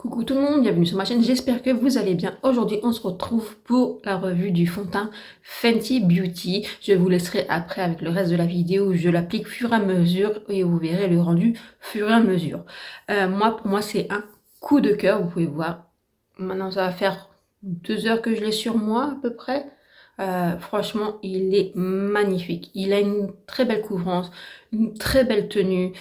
Coucou tout le monde, bienvenue sur ma chaîne, j'espère que vous allez bien. Aujourd'hui, on se retrouve pour la revue du fond de teint Fenty Beauty. Je vous laisserai après avec le reste de la vidéo où je l'applique fur et à mesure et vous verrez le rendu fur et à mesure. Pour moi, c'est un coup de cœur, vous pouvez voir. Maintenant, ça va faire 2 heures que je l'ai sur moi à peu près. Franchement, il est magnifique. Il a une très belle couvrance, une très belle tenue.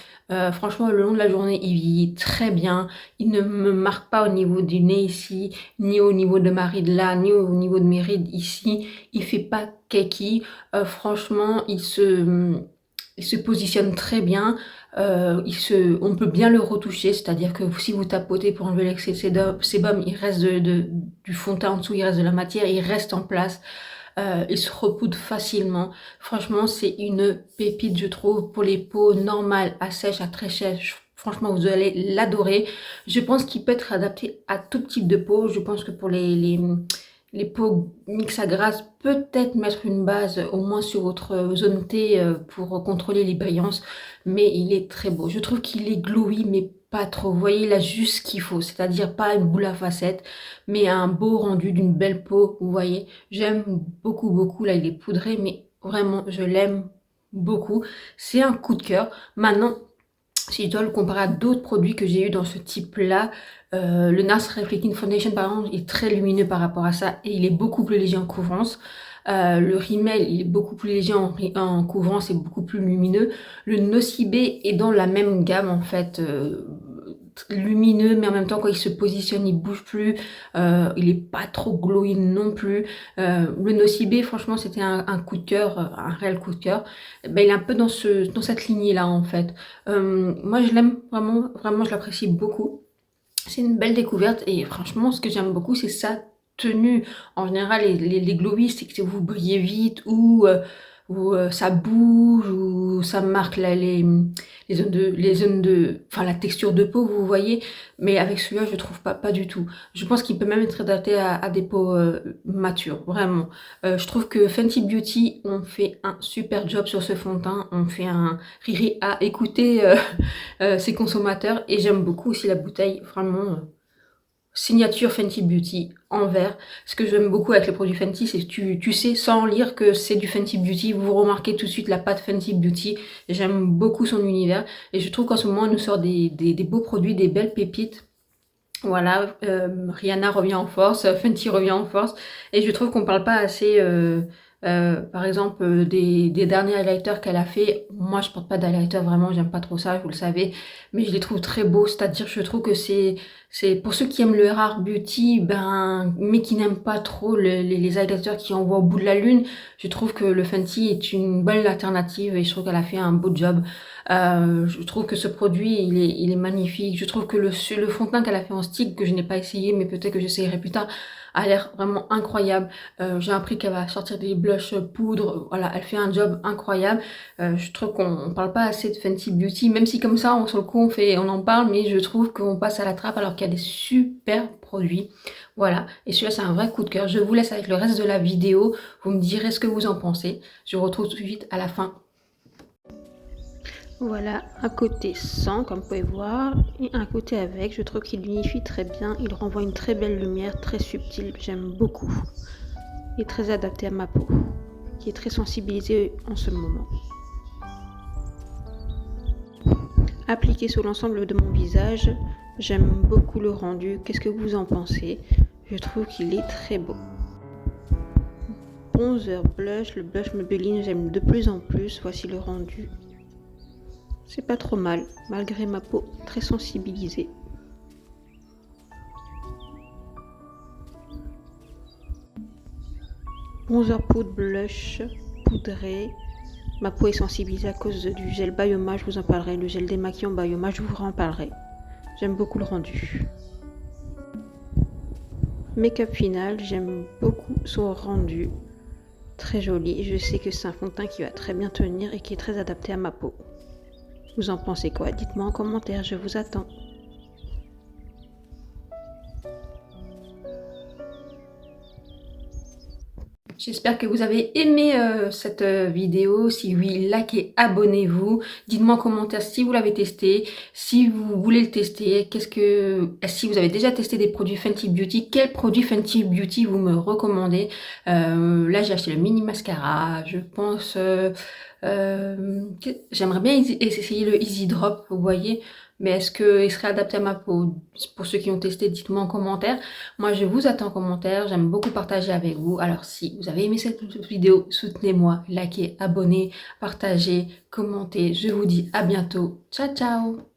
Franchement, le long de la journée, il vieillit très bien. Il ne me marque pas au niveau du nez ici, ni au niveau de ma ride là, ni au niveau de mes rides ici. Il fait pas keki. Franchement, il se positionne très bien. On peut bien le retoucher, c'est-à-dire que si vous tapotez pour enlever l'excès de sébum, il reste du fond de teint en dessous, il reste de la matière, il reste en place. Il se repoudre facilement. Franchement, c'est une pépite, je trouve, pour les peaux normales, à sèche, à très sèche. Franchement, vous allez l'adorer. Je pense qu'il peut être adapté à tout type de peau. Je pense que pour les peaux mix à grasse, peut-être mettre une base au moins sur votre zone T pour contrôler les brillances. Mais il est très beau. Je trouve qu'il est glowy, mais pas trop. Vous voyez, il a juste ce qu'il faut. C'est-à-dire pas une boule à facettes, mais un beau rendu d'une belle peau. Vous voyez, j'aime beaucoup, beaucoup. Là, il est poudré, mais vraiment, je l'aime beaucoup. C'est un coup de cœur. Maintenant, si je dois le comparer à d'autres produits que j'ai eu dans ce type-là, le NARS Reflecting Foundation, par exemple, est très lumineux par rapport à ça et il est beaucoup plus léger en couvrance. Le Rimmel, il est beaucoup plus léger en couvrance et beaucoup plus lumineux. Le Nocibé est dans la même gamme, en fait, lumineux, mais en même temps, quand il se positionne, il bouge plus. Il est pas trop glowy non plus. Le Nocibé, franchement, c'était un coup de cœur, un réel coup de cœur. Ben, il est un peu dans cette lignée-là, en fait. Moi, je l'aime vraiment, vraiment, je l'apprécie beaucoup. C'est une belle découverte et franchement, ce que j'aime beaucoup, c'est sa tenue. En général, les glowies, c'est que vous brillez vite ou ça bouge ou ça marque là, enfin la texture de peau, vous voyez. Mais avec celui-là, je trouve pas du tout. Je pense qu'il peut même être adapté à des peaux matures, vraiment. Je trouve que Fenty Beauty ont fait un super job sur ce fond de teint. On fait un riri à écouter. Ses consommateurs et j'aime beaucoup aussi la bouteille, vraiment signature Fenty Beauty en verre. Ce que j'aime beaucoup avec les produits Fenty, c'est que tu sais sans lire que c'est du Fenty Beauty, vous remarquez tout de suite la patte Fenty Beauty. J'aime beaucoup son univers et je trouve qu'en ce moment elle nous sort des beaux produits, des belles pépites. Voilà, Rihanna revient en force, Fenty revient en force et je trouve qu'on parle pas assez par exemple des derniers highlighters qu'elle a fait. Moi je porte pas d'highlighter, vraiment j'aime pas trop ça, vous le savez, mais je les trouve très beaux, c'est-à-dire je trouve que c'est pour ceux qui aiment le rare beauty, mais qui n'aiment pas trop les highlighters qui envoient au bout de la lune. Je trouve que le Fenty est une bonne alternative et je trouve qu'elle a fait un beau job. Je trouve que ce produit, il est magnifique. Je trouve que le fond de teint qu'elle a fait en stick, que je n'ai pas essayé, mais peut-être que j'essayerai plus tard, a l'air vraiment incroyable. J'ai appris qu'elle va sortir des blushs poudre. Voilà, elle fait un job incroyable. Je trouve qu'on parle pas assez de Fenty Beauty, même si comme ça, sur le coup, on en parle, mais je trouve qu'on passe à la trappe alors qu'il y a des super produits. Voilà, et celui-là, c'est un vrai coup de cœur. Je vous laisse avec le reste de la vidéo. Vous me direz ce que vous en pensez. Je vous retrouve tout de suite à la fin. Voilà, un côté sans, comme vous pouvez voir, et un côté avec. Je trouve qu'il unifie très bien. Il renvoie une très belle lumière, très subtile. J'aime beaucoup. Et très adapté à ma peau, qui est très sensibilisée en ce moment. Appliqué sur l'ensemble de mon visage, j'aime beaucoup le rendu. Qu'est-ce que vous en pensez? Je trouve qu'il est très beau. Bronzer blush, le blush Maybelline, j'aime de plus en plus. Voici le rendu. C'est pas trop mal, malgré ma peau très sensibilisée. Bronzer poudre blush poudré. Ma peau est sensibilisée à cause du gel Bioma, je vous en parlerai. Le gel démaquillant Bioma, je vous en parlerai. J'aime beaucoup le rendu. Make-up final, j'aime beaucoup son rendu. Très joli. Je sais que c'est un fond de teint qui va très bien tenir et qui est très adapté à ma peau. Vous en pensez quoi? Dites-moi en commentaire, je vous attends. J'espère que vous avez aimé cette vidéo. Si oui, likez, abonnez-vous. Dites-moi en commentaire si vous l'avez testé, si vous voulez le tester. Si vous avez déjà testé des produits Fenty Beauty, quels produits Fenty Beauty vous me recommandez? Là, j'ai acheté le mini mascara. Je pense, j'aimerais bien essayer le Easy Drop, vous voyez. Mais est-ce qu'il serait adapté à ma peau? Pour ceux qui ont testé, dites-moi en commentaire. Moi, je vous attends en commentaire. J'aime beaucoup partager avec vous. Alors, si vous avez aimé cette vidéo, soutenez-moi, likez, abonnez, partagez, commentez. Je vous dis à bientôt. Ciao, ciao!